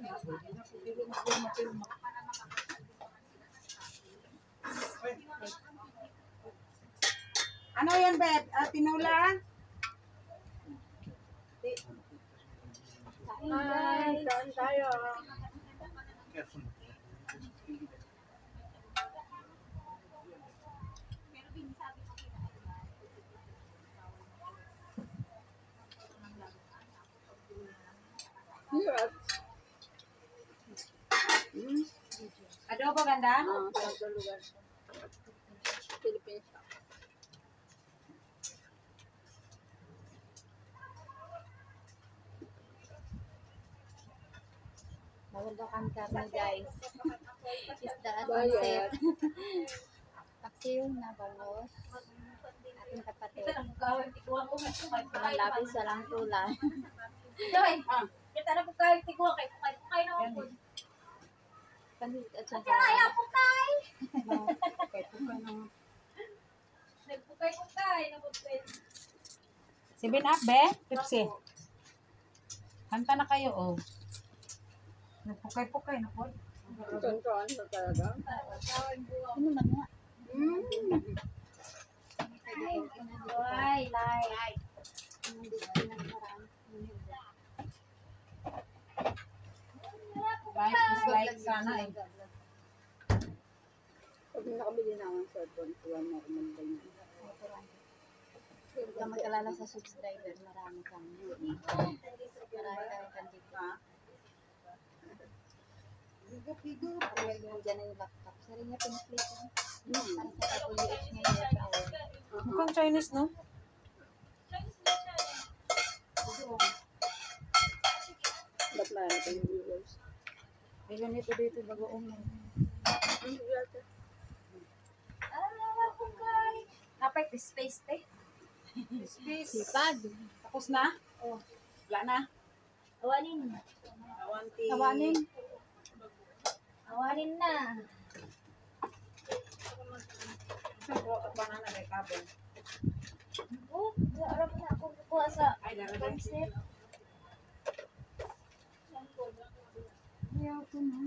Ano yan, Beb? Tinula? Hi, kain tayo. Yes. Adobo ganda? Sa lugar. Philippines. Bawal daw kami karne, guys. Isda at pansit. Paksiw na bangos. Ating kapatid. Mga labis, walang tulay. Joy, kita na po kayo tiguan kayo na ako. Pansit at saka. Kaya po kayo. Nagpukay-pukay na po. 7 up, Be? Pepsi. Kanta na kayo, oh. Nagpukay-pukay na po. Tontoan sa talaga. Ano man nga? Ay, lay. Life is like sana eh. Pag nakabili na ang cellphone, tuwan mo kumanda niya. Huwag ka mag-alala sa subscriber. Marami kang marami kang kandito. Pigo-pigo. Diyan na yung laptop. Sarili niya pinag-click. Para sa WH ngayon. Mukhang Chinese, no? Ba't marami kayong viewers? May ganito dito bagoong. Kapag space te. Space. Sipag. Tapos na? Oh. Wala na. Awanin. Kawanin. Awanin na. Siyempre, at banana may kabel. Oh, alam na ako kukuha sa Ay, darating. pansit. Ayaw ko na.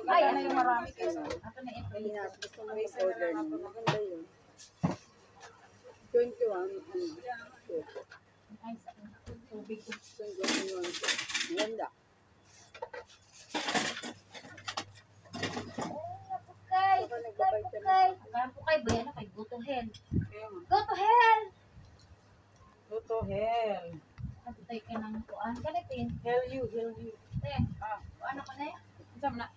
Ay, ano yung marami kayo? Ato na ito. Gusto mo order mo. Maganda yun. 21, Ay, tubig ko. 21. Maganda. Pukay. Pukay. Alam po kayo ba yan? Kay go to hell. Go to hell. Toto hell. Nagtay ka ng kuan. Ganatin. Hell you, hell you. Ten. Kuan ako na eh. Saan na?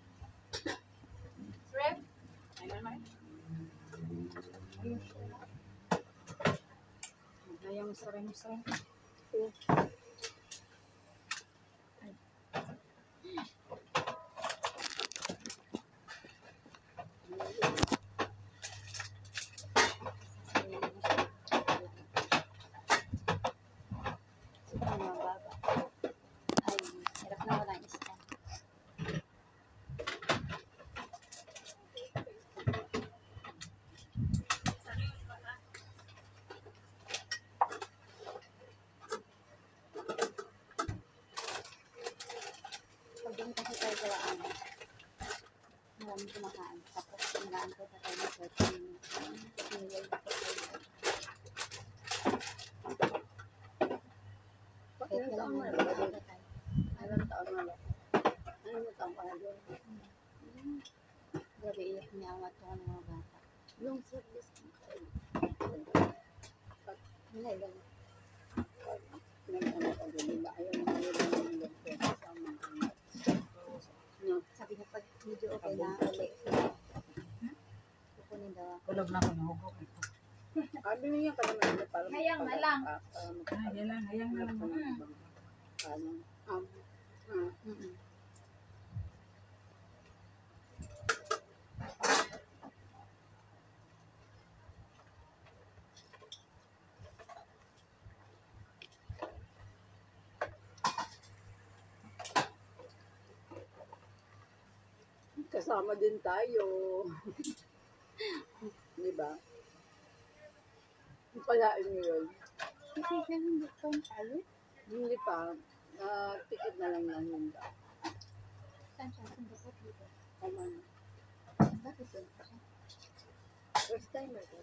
Shrimp. Ay, naman. Ayang sarang-sarang. Ay, hirap na walang isda. Pag doon kasi tayo gawaan, maraming kumakain. Tapos tingnan ko sa tayo na searching. Anyway, Bakit kahit ang kailangan taon na na lang? tayo. Anong taon na lang? Anong taon ka na doon? Grabe, iyak niya ang ato ng mga bata. Yung service. Wala lang. Nag-ano ka doon, diba? Ayaw mo nila ng doktor sa mga anak. No? Sabi niya pag medyo okay na, ulit. Kukunin daw ako. Kulog na ako, nahugok ito. Binigyan ka naman nila para Hayang na lang. Ay, yan lang, hayang na lang. Kasama din tayo. Di ba? Palain mo yun. Kasi siya hindi pa talo. Hindi pa. Ticket na lang lang yun daw. Saan siya? Singapore dito. Aman. Bakit yun? First time ito.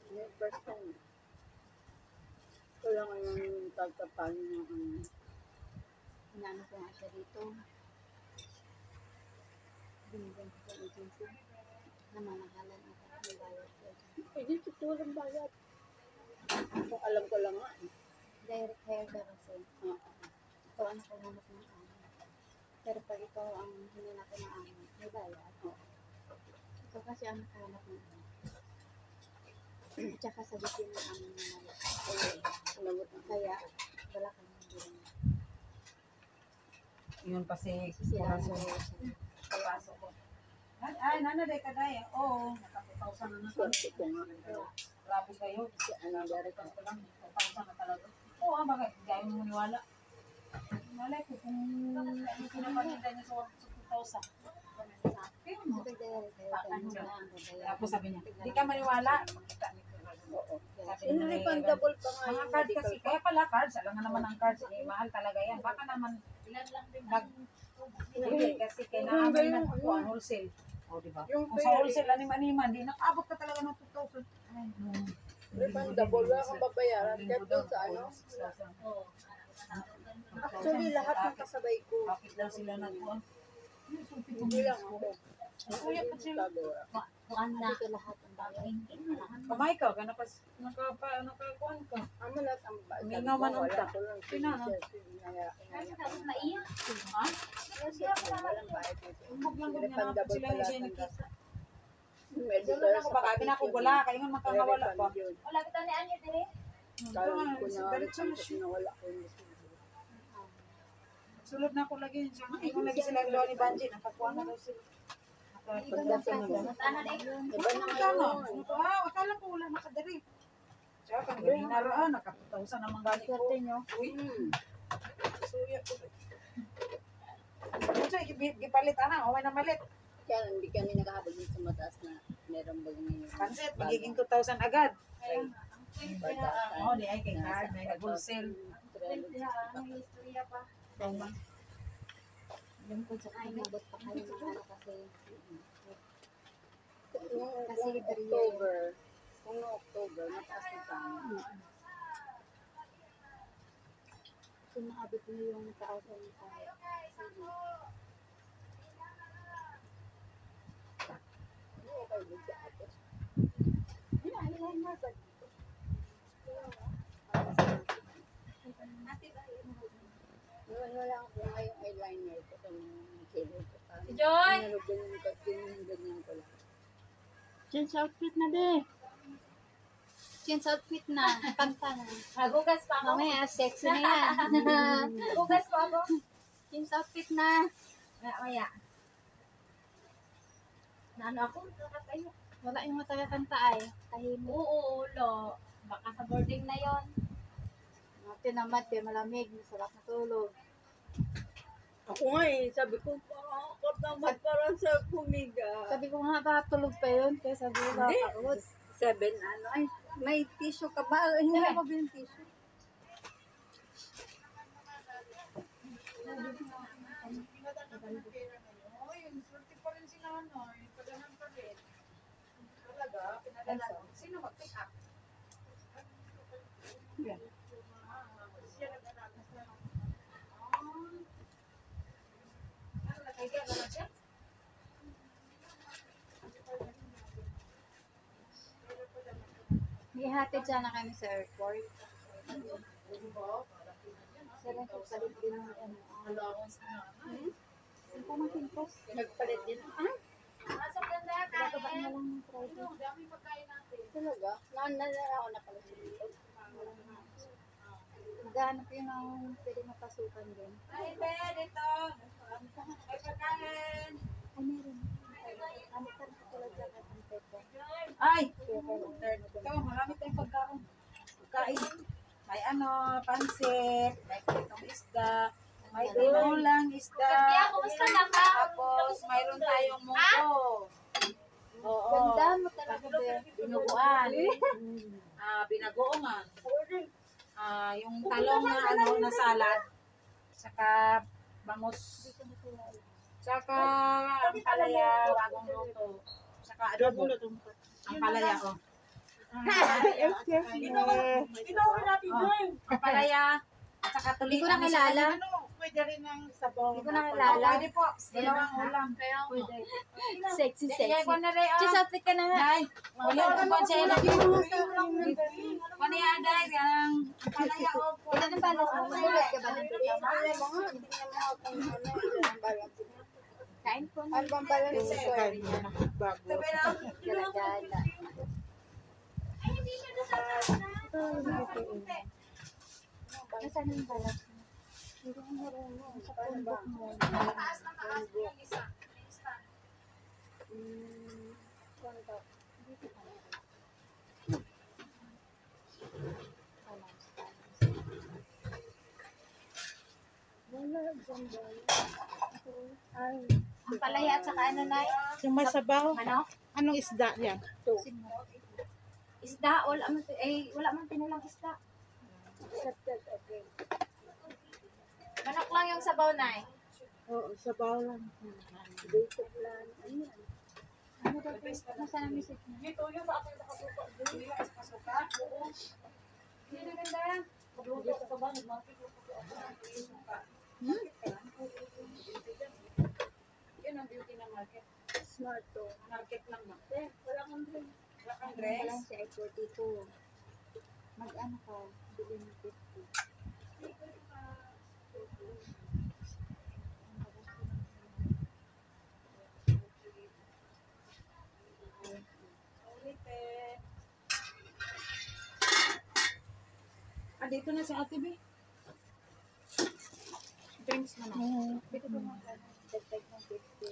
Yung first time. Kaya ngayon tagtapan yung Inaano ko nga siya dito. Binigyan ko sa agency. Namamahalan ang may bayad ko. hindi tutulang bayad. Kung alam ko lang nga. Direct hire ka kasi. Oo. Ikaw ang nakahanap ng amin. Pero pag ikaw ang hinanap ng amin, may bayad. Ikaw kasi ang nakahanap ng amin. Tsaka sabihin ng amin na mali. Alamot na. Kaya, wala kang hindi. Yun pa si Sila ang Corazon. Papasok ko. Ay, nanaday ka dahil. Oo, nakapitausan na na. Swerte ko nga. Grabe kayo. Si anong direct Ito ko lang, 2,000 na talaga. Oo, bakit? Hindi ayaw mo maniwala. Malay ko kung pinapaninda niya sa 2,000. Kaya mo. Sabi direct hire ka Ano mo ba? na ang babayaran. Tapos sabi niya, hindi ka maniwala. Makita niya. Oo. Sabi niya, Inrefundable pa nga mga yung card medical kasi, kaya pala cards, alam nga naman ang cards, eh, mahal talaga yan. Baka naman, hindi kasi kailangan na kuha wholesale. O, diba? Yung Kung sa wholesale, animan-animan, di nakabot ka talaga ng 2,000. Ay, refundable, wala kang babayaran. Kaya doon sa ano, actually lahat ng kasabay ko. Bakit lang sila nagkuha? Hindi lang ako. Kuya pa sila. Kuan na. Dito lahat ang bagay. Kamay ka, nakakuhan ka. Amo lahat ang bayad. Mingaw man ang Wala ta. ko lang. Pinano? Kasi dapat maiyak. Ha? Walang bayad nito. Huwag lang ganyan ako Refundable sila pa ni lahat Jenny ng Kisa. medical Salo na ko baka, sa pinakugula, kaya nga makangawala pa. Re-refund yun. Wala kita ni Anya dire. Kala ko na Diretso na siya. nawala ko yung Sulod na ako lagi siya. Ingon lagi sila ang ni Banji. Nakakuha na daw sila. Nakakuha na daw. Ano na yun? Iba na Kano? ngayon. Akala ko wala nakadari. Siya, kang galing na roon. Nakaputausan naman galing ko. Swerte nyo. Uy, suya ko. Ito, gipalit ana. Umay na malit. Kaya hindi kami nakahabag dun sa mataas na meron bago ngayon. Pansit, magiging 2,000 agad. Bata. Oo, di ay kay card. May nag-wholesale. Ano yung istorya pa? Yung kung sa kinabot pa kayo ng ano kasi. Kasi October, kung no October, mataas na sa amin. Kung naabot nyo yung taasan ng tayo. Hindi ko kayo dun sa ate. Hinahilahin na sa dito. Wala ako ngayong eyeliner ko sa mga kilo ko. Si Joy! Ganyan ko lang. Change outfit na be. Change outfit na. Kanta na. Hagugas pa ako. Mamaya, sexy na yan. Hagugas pa ako. Change outfit na. Maya. Naano ako? Nakatayo. Wala yung matagakanta ay. Tahimik. Oo, ulo. Baka sa boarding na yon. Tinamad kayo malamig. Masarap na tulog. Ako nga sabi ko, pakakot naman parang sa kumiga. Sabi ko nga ba tulog pa yun? Kaya sabi ko ba Hindi. pagod. 7, ay, may tissue ka ba? Hindi ako yung tissue. Swerte pa rin sila, ano, yung padanan pa rin. Talaga, pinadala. Sino mag-pick up? Yan. Siya nag-anagas na. Ano, nakaiga naman siya? Ihatid sana kami sa airport. Sir, ang papalit din ng ano. Allowance na. Ang pamakin ko. Nagpalit din. Ah, Masok ka na, Bababa na kain. lang ng Friday. Ano, dami pagkain natin. talaga? Naalala ako na pala sa dito. Maghanap yun ng pwede mapasukan din. Ay, be, dito. Ay, pagkain. Ay, meron. Ano ka rin pala dyan at ang pwede. Ay! Kaya kailangan. Ito, marami tayong pagkain. Pagkain. May ano, pansit, may pitong isda, may tinulang isda. Kaya, kumusta na ka? Tapos, mayroon tayong munggo. Oo. Ganda mo talaga, Be. Binuguan. Binagoongan. yung talong na ano na salad, saka bangus, saka ang palaya, bagong luto, saka adobo, ang palaya oh. Ginawa natin doon. Ang palaya, at saka Hindi ko tulingan. na kilala. Pwede rin ng sabaw. Hindi ko na kilala. Pwede po, dalawang ulam. Pwede. Sexy, Kaya sexy. ko na rin, Just outfit ka na nga. Nay, wala ko pa siya ilang. Kaniya, day, ang palaya oh. Ito ng balance mo. Magulat ka ba ng programa? Kain po na. Ano bang balance ito? Gala-gala. Nasaan yung balance mo? Hindi ko marunong. Sa pundok mo. Taas ng taas yung isa. Pundok. Dito ka na. Balance. Wala, ganda. Ay. Ang palaya at saka ano na, Yung may sabaw. ano? Anong isda yan? Isda, wala man tinulang isda. Okay. Manok lang yung sabaw na eh. Oo, sabaw lang. Dito plan. Ayan. Ano ba ito? Nasaan ang message mo? Dito yun sa akin nakasuka. Hindi lang sa kasuka. Oo. Hindi na ganda yan. Magluto ka ba? Nagmapit ko suka. Yun ang beauty ng market. Smart to. Market lang ba? Wala kang drink. Wala kang Wala dress. lang siya ay 42. Mag-ano ka? Bili mo 50. Dito na si Ate B. Drinks na na. Dagdag ng 50.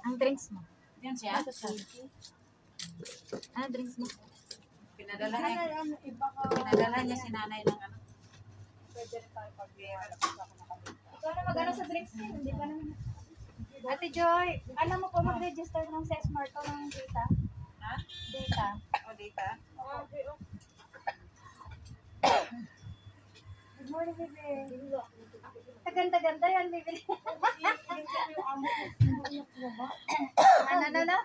Ang drinks mo. Yan siya. Ano drinks mo? Pinadala niya si nanay ng ano. Pwede rin tayo pag-beer. Ikaw na mag-ano sa drinks mo. Hindi pa naman. Ate Joy, alam mo po mag-register ng sa Smarto ng data? Ha? Data. O data? Good morning, baby. Kaganda-ganda yan, baby. Ano?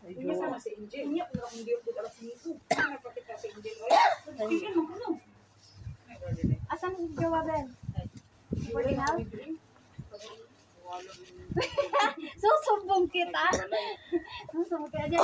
Kasama si Angel. Hindi ako alas nito. Napakita si Angel. Asan yung jawaban? Boarding house? Susumbong kita. Susumbong kita.